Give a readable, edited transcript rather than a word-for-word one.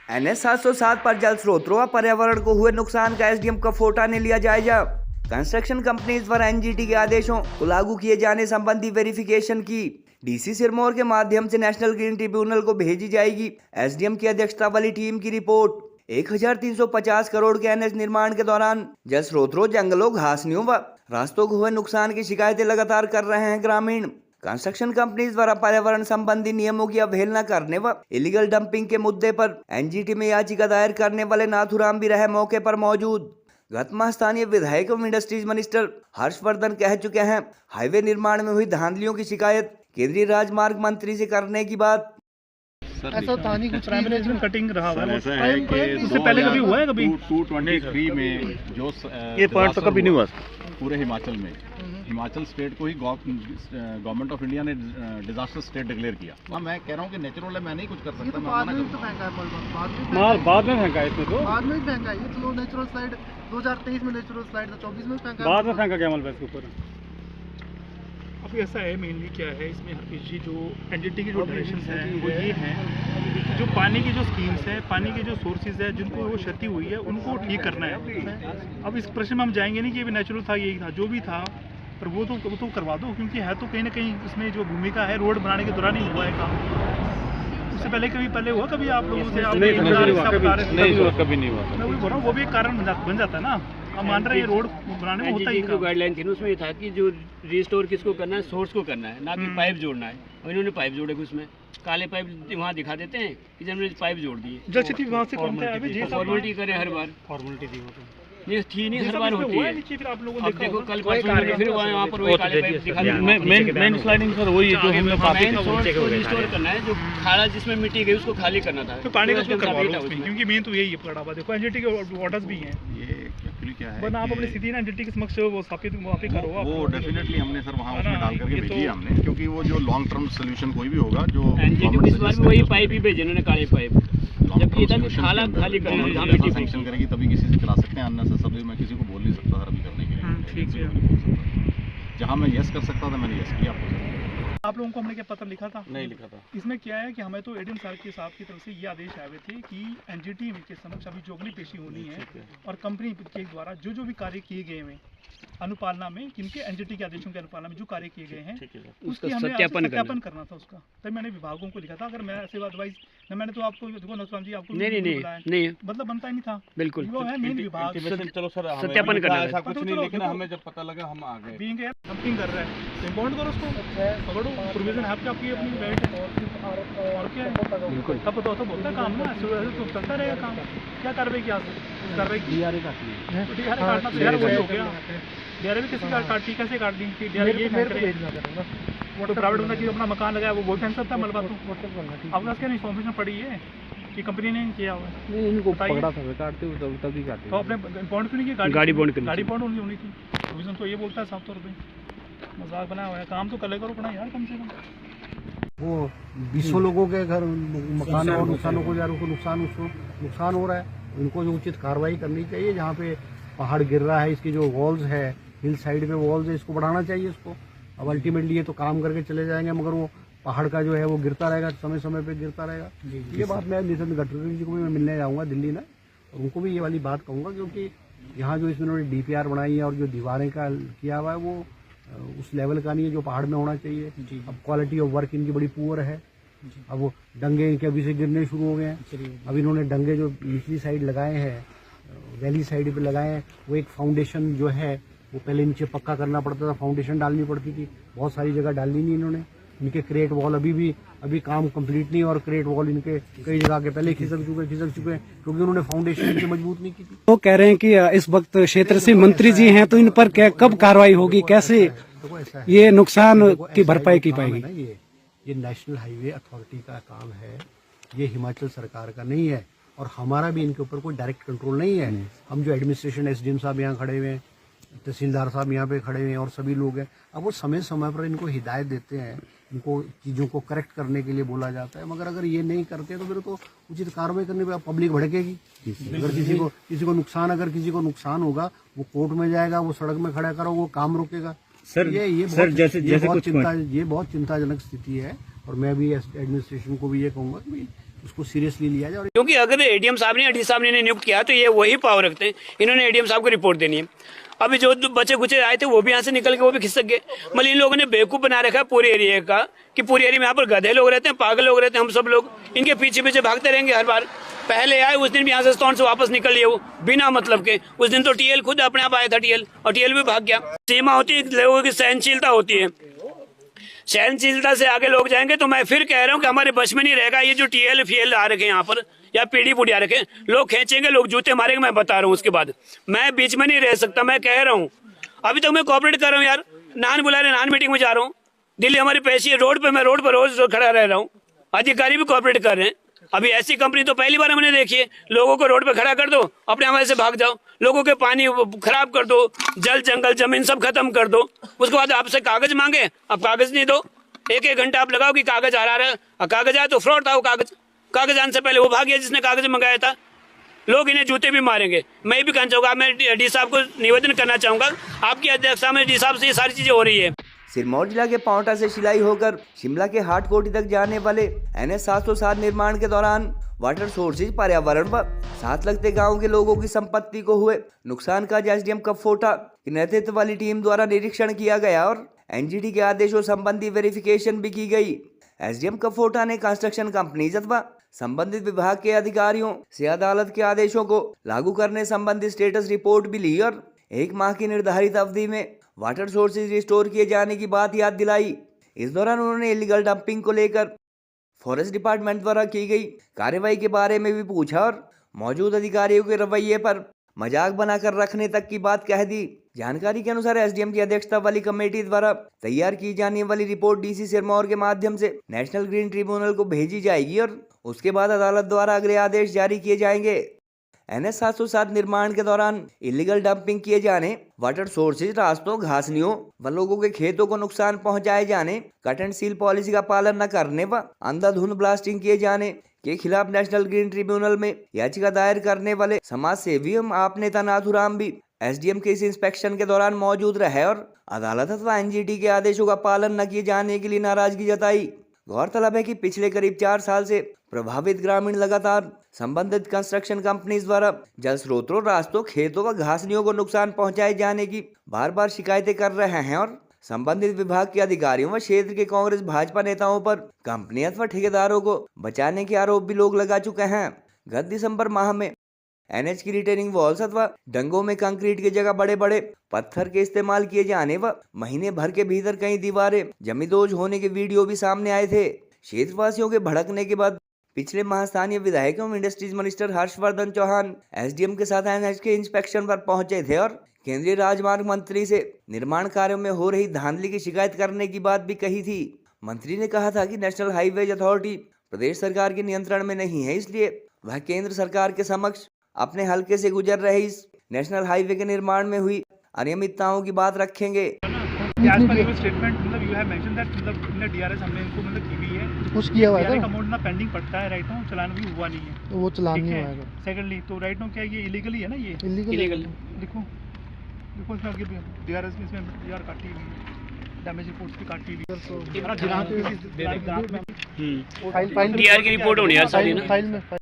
NH 707 पर जल स्रोतों व पर्यावरण को हुए नुकसान का SDM कफोटा ने लिया जायजा। कंस्ट्रक्शन कंपनीज पर NGT के आदेशों को लागू किए जाने संबंधी वेरिफिकेशन की DC सिरमौर के माध्यम से नेशनल ग्रीन ट्रिब्यूनल को भेजी जाएगी। SDM की अध्यक्षता वाली टीम की रिपोर्ट 1350 करोड़ के NH निर्माण के दौरान जल स्रोतों, जंगलों, घासनियों व रास्तों को हुए नुकसान की शिकायतें लगातार कर रहे हैं ग्रामीण। कंस्ट्रक्शन कंपनीज द्वारा पर्यावरण संबंधी नियमों की अवहेलना करने व इलीगल डंपिंग के मुद्दे पर NGT में याचिका दायर करने वाले नाथुराम भी रहे मौके पर मौजूद। गत माह स्थानीय विधायक एवं इंडस्ट्रीज मिनिस्टर हर्षवर्धन कह चुके हैं, हाईवे निर्माण में हुई धांधलियों की शिकायत केंद्रीय राजमार्ग मंत्री से करने की बात। ऐसा था नहीं, कुछ मैनेजमेंट कटिंग रहा हुआ है। ऐसा है कि इससे पहले कभी हुआ है? कभी 223 में जो ये पॉइंट तो कभी नहीं हुआ पूरे हिमाचल में, हिमाचल स्टेट को ही गवर्नमेंट ऑफ इंडिया ने डिजास्टर स्टेट डिक्लेयर किया। हाँ, मैं कह रहा हूँ कि नेचुरल है, मैं नहीं कुछ कर सकता। बाद में फेंका है, इसमें तो बाद में फेंका है। ये तो नेचुरल स्लाइड 2023 में नेचुरल स्लाइड था, 24 में फेंका, बाद में फेंका क्या मलबा इसके ऊपर। अब ऐसा है, मेनली क्या है इसमें हरकीश जी, जो NGT की जो डायरेक्शंस हैं वो ये हैं कि जो पानी की जो स्कीम्स है, पानी के जो सोर्सेज है जिनको वो क्षति हुई है उनको ठीक करना है। अब इस प्रश्न में हम जाएंगे नहीं कि ये नेचुरल था, यही था, जो भी था, पर वो तो करवा दो, क्योंकि है तो कहीं ना कहीं इसमें जो भूमिका है रोड बनाने के दौरान ही हुआ है काम। उससे पहले कभी हुआ कभी आप लोगों से? कभी नहीं हुआ। मैं वही बोल रहा हूँ, वो भी एक कारण बन जाता है ना। हम मान रहे हैं रोड बनाने में होता ही जो गाइडलाइन थी उसमें ये था कि जो रिस्टोर किसको करना है, सोर्स को करना है, ना कि पाइप जोड़ना है। और इन्होंने पाइप जोड़े, उसमें काले पाइप वहाँ दिखा देते हैं कि जब पाइप जोड़ दिए। जल शक्ति विभाग से कौन सा फॉर्मेलिटी करे हर बार, फॉर्मेलिटी थी ये थी नहीं, हर बार होती है। फिर आप लोगों ने देखो कल फिर वहाँ पर वही काले पाइप दिखा देते। मेन स्लाइडिंग सर वही जो हमने मेन सोर्स को रिस्टोर करना है, जो खाड़ा जिसमें मिट्टी गई उसको खाली करना था। तो पानी का करवा लो उसमें, क्योंकि मेन तो यही है पड़ा हुआ। देखो NGT के ऑर्डर्स भी हैं। ये एक्चुअली क्या है, आप अपनी स्थिति ना NGT के समक्ष वो स्थापित वहाँ पे करो। वो डेफिनेटली हमने सर वहाँ उसमें डाल करके भेजी है हमने, क्योंकि वो जो लॉन्ग टर्म सोल्यूशन कोई भी होगा, जो NGT इस बार में वही पाइप ही भेजे उन्होंने, काले पाइप। जब ये था कि खाला खाली करना सैंक्शन करेगी तभी किसी से करा सकते हैं, अन्य से सभी मैं किसी को बोल नहीं सकता सर अभी करने के लिए। ठीक है, जहाँ मैं यस कर सकता था मैंने यस किया। आप लोगों को हमने क्या पत्र लिखा था? नहीं लिखा था। इसमें क्या है कि हमें तो ADM साहब की तरफ से ये आदेश आए हुए थे कि NGT के समक्ष अभी जो अगली पेशी होनी है और कंपनी के द्वारा जो भी कार्य किए गए हैं अनुपालना में, किनके NGT के आदेशों के अनुपालना में जो कार्य किए गए हैं उसकी हमें सत्यापन करना था उसका। तब मैंने विभागों को लिखा था। अगर मैं ऐसे अदरवाइज मैंने तो आपको देखो नथुराम जी, आपको नहीं मतलब बनता ही नहीं था। बिल्कुल, वो है मेन विभाग। चलो सर सत्यापन करना है, ऐसा कुछ नहीं, लेकिन हमें जब पता लगा हम आ गए। बीइंग डंपिंग कर रहा है तो इम्पाउंड करो उसको, पकड़ो, प्रोविजन है आपकी अपनी राइट है। और क्या है, बिल्कुल तब तो बोलता है काम ना, तो चलता रहेगा काम। क्या कार्रवाई किया, कार्रवाई की DRA काटना तो हो गया। DRA भी किसी काटी, कैसे काट दी? DRA ये वो तो प्राइवेट बंदा की अपना मकान लगाया, वो फेंक सकता है मलबा। तो आपके पास क्या इन्फॉर्मेशन पड़ी है कि कंपनी ने किया हुआ है? इनको पकड़ा था, काटते हुए तभी काटे। तो आपने बॉन्ड क्यों नहीं किया? गाड़ी बॉन्ड होनी थी। प्रोविजन तो ये बोलता है साफ तौर पे, मजाक बनाया हुआ है। काम तो कर करो अपना यार, कम से कम। वो 200 लोगों के घर मकान और नुकसानों को यार उसको नुकसान हो रहा है। उनको जो उचित कार्रवाई करनी चाहिए। जहाँ पे पहाड़ गिर रहा है, इसकी जो वॉल्स है, हिल साइड पे वॉल्स है, इसको बढ़ाना चाहिए इसको। अब अल्टीमेटली ये तो काम करके चले जाएंगे, मगर वो पहाड़ का जो है वो गिरता रहेगा, समय पे गिरता रहेगा। ये बात मैं नितिन गडकरी जी को भी मैं मिलने जाऊँगा दिल्ली में, और उनको भी ये वाली बात कहूँगा, क्योंकि यहाँ जो इसमें उन्होंने DPR बनाई है और जो दीवारें का किया हुआ है वो उस लेवल का नहीं है जो पहाड़ में होना चाहिए। अब क्वालिटी ऑफ वर्क इनकी बड़ी पुअर है। अब वो डंगे इनके अभी से गिरने शुरू हो गए हैं। अब इन्होंने डंगे जो निचली साइड लगाए हैं, वैली साइड पे लगाए हैं, वो एक फाउंडेशन जो है वो पहले नीचे पक्का करना पड़ता था, फाउंडेशन डालनी पड़ती थी, बहुत सारी जगह डाली नहीं इन्होंने। इनके क्रेट वॉल अभी काम कंप्लीट नहीं, और क्रेट वॉल इनके कई जगह के पहले खिसक चुके हैं, क्योंकि उन्होंने फाउंडेशन इनकी मजबूत नहीं की थी। वो कह रहे हैं कि इस वक्त क्षेत्र से मंत्री जी हैं, तो इन पर कब कार्रवाई होगी, कैसे ये नुकसान की भरपाई की पाएगी? ये नेशनल हाईवे अथॉरिटी का काम है, ये हिमाचल सरकार का नहीं है, और हमारा भी इनके ऊपर कोई डायरेक्ट कंट्रोल नहीं है। हम जो एडमिनिस्ट्रेशन SDM साहब यहाँ खड़े हुए हैं, तहसीलदार साहब यहाँ पे खड़े हुए हैं, और सभी लोग हैं, अब वो समय समय पर इनको हिदायत देते हैं, इनको चीज़ों को करेक्ट करने के लिए बोला जाता है। मगर अगर ये नहीं करते तो फिर तो उचित कार्रवाई करने पर पब्लिक भड़केगी। अगर किसी को नुकसान होगा, वो कोर्ट में जाएगा, वो सड़क में खड़ा करो, वो काम रुकेगा। सर ये बहुत चिंताजनक स्थिति है। और मैं भी एडमिनिस्ट्रेशन को भी ये कहूँगा कि उसको सीरियसली लिया जाए। और क्योंकि अगर एडीएम साहब ने डी साहब ने नियुक्त किया तो ये वही पावर रखते हैं, इन्होंने एडीएम साहब को रिपोर्ट देनी है। अभी जो बच्चे कुचे आए थे वो भी यहाँ से निकल के वो भी खिसक गए। मतलब इन लोगों ने बेवकूफ बना रखा है पूरे एरिया का कि पूरे एरिया में यहाँ पर गधे लोग रहते हैं, पागल लोग रहते हैं, हम सब लोग इनके पीछे पीछे भागते रहेंगे हर बार। पहले आए उस दिन भी यहाँ से स्टोन से वापस निकल लिए वो बिना मतलब के। उस दिन तो टीएल खुद अपने आप आया था टीएल, और टीएल भी भाग गया। सीमा होती है, लोगों की सहनशीलता होती है, सहनशीलता से आगे लोग जाएंगे। तो मैं फिर कह रहा हूँ कि हमारे बस में नहीं रहेगा ये जो टीएल फीएल आ रखे यहाँ पर या पीडी पुड़ी आ रखे, लोग खींचेंगे, लोग जूते मारेंगे, मैं बता रहा हूँ। उसके बाद मैं बीच में नहीं रह सकता, मैं कह रहा हूँ। अभी तक मैं कोऑपरेट कर रहा हूँ यार, नान बुला रहे, नान मीटिंग में जा रहा हूँ, दिल्ली हमारी पैसी है, रोड पे मैं रोड पर रोज खड़ा रह रहा हूँ, अधिकारी भी कोऑपरेट कर रहे हैं। अभी ऐसी कंपनी तो पहली बार हमने देखी है। लोगों को रोड पे खड़ा कर दो, अपने हमारे से भाग जाओ, लोगों के पानी खराब कर दो, जल जंगल जमीन सब खत्म कर दो, उसके बाद आपसे कागज मांगे, अब कागज नहीं दो। एक घंटा आप लगाओ कि कागज आ रहा है, और कागज आया तो फ्रॉड था वो कागज आने से पहले वो भाग गया जिसने कागज मंगाया था। लोग इन्हें जूते भी मारेंगे। मैं भी कहना चाहूँगा, मैं डी साहब को निवेदन करना चाहूँगा, आपकी अध्यक्षता में डी साहब से ये सारी चीज़ें हो रही है। सिरमौर जिला के पांवटा से शिलाई होकर शिमला के हाटकोटी तक जाने वाले NH 707 निर्माण के दौरान वाटर सोर्सेज, पर्यावरण व साथ लगते गांव के लोगों की संपत्ति को हुए नुकसान का एसडीएम कपफोटा की नेतृत्व वाली टीम द्वारा निरीक्षण किया गया और एनजीटी के आदेशों संबंधी वेरिफिकेशन भी की गई। एसडीएम कपफोटा ने कंस्ट्रक्शन कंपनीज अथवा संबंधित विभाग के अधिकारियों से अदालत के आदेशों को लागू करने संबंधी स्टेटस रिपोर्ट भी ली और 1 माह की निर्धारित अवधि में वाटर सोर्सेज रिस्टोर किए जाने की बात याद दिलाई। इस दौरान उन्होंने इलीगल डंपिंग को लेकर फॉरेस्ट डिपार्टमेंट द्वारा की गई कार्रवाई के बारे में भी पूछा और मौजूद अधिकारियों के रवैये पर मजाक बनाकर रखने तक की बात कह दी। जानकारी के अनुसार एसडीएम की अध्यक्षता वाली कमेटी द्वारा तैयार की जाने वाली रिपोर्ट डीसी सिरमौर के माध्यम से नेशनल ग्रीन ट्रिब्यूनल को भेजी जाएगी और उसके बाद अदालत द्वारा अगले आदेश जारी किए जाएंगे। NH 707 निर्माण के दौरान इलीगल डंपिंग किए जाने, वाटर सोर्सेज, रास्तों, घासनियों व लोगों के खेतों को नुकसान पहुंचाए जाने, कट एंड सील पॉलिसी का पालन न करने व अंधाधुंध ब्लास्टिंग किए जाने के खिलाफ नेशनल ग्रीन ट्रिब्यूनल में याचिका दायर करने वाले समाज सेवी आप नेता नाथुराम भी एसडीएम के इस इंस्पेक्शन के दौरान मौजूद रहे और अदालत अथवा एनजीटी के आदेशों का पालन न किए जाने के लिए नाराजगी जताई। गौरतलब है कि पिछले करीब 4 साल से प्रभावित ग्रामीण लगातार संबंधित कंस्ट्रक्शन कंपनीज द्वारा जल स्रोतों, रास्तों, खेतों व घासनियों को नुकसान पहुंचाए जाने की बार बार शिकायतें कर रहे हैं और संबंधित विभाग के अधिकारियों व क्षेत्र के कांग्रेस भाजपा नेताओं पर कंपनी अथवा ठेकेदारों को बचाने के आरोप भी लोग लगा चुके हैं। गत दिसंबर माह में एनएच की रिटेनिंग वॉल्स अथवा डंगों में कंक्रीट की जगह बड़े बड़े पत्थर के इस्तेमाल किए जाने व महीने भर के भीतर कई दीवारें जमींदोज होने के वीडियो भी सामने आए थे। क्षेत्रवासियों के भड़कने के बाद पिछले माह स्थानीय विधायक एवं industries minister Harshvardhan Chauhan SDM के साथ एनएच के इंस्पेक्शन पर पहुंचे थे और केंद्रीय राजमार्ग मंत्री से निर्माण कार्यों में हो रही धांधली की शिकायत करने की बात भी कही थी। मंत्री ने कहा था कि नेशनल हाईवेज अथॉरिटी प्रदेश सरकार के नियंत्रण में नहीं है, इसलिए वह केंद्र सरकार के समक्ष अपने हलके से गुजर रहे इस नेशनल हाईवे के निर्माण में हुई अनियमितताओं की बात रखेंगे। स्टेटमेंट मतलब यू हैव मेंशन दैट मतलब डीआरएस हमने इनको मतलब की हुई है, कुछ किया हुआ है, अमाउंट ना पेंडिंग पड़ता है राइट नाउ, चलान भी हुआ नहीं है, तो वो चलान नहीं होगा। सेकंडली तो राइट नाउ क्या ये इलीगली है ना, ये इलीगल देखो देखो इसमें आगे डीआरएस में इसमें डीआर काटी हुई है, डैमेज रिपोर्ट्स भी काटी हुई है, तो डीआर की रिपोर्ट होनी है सारी ना। फाइल में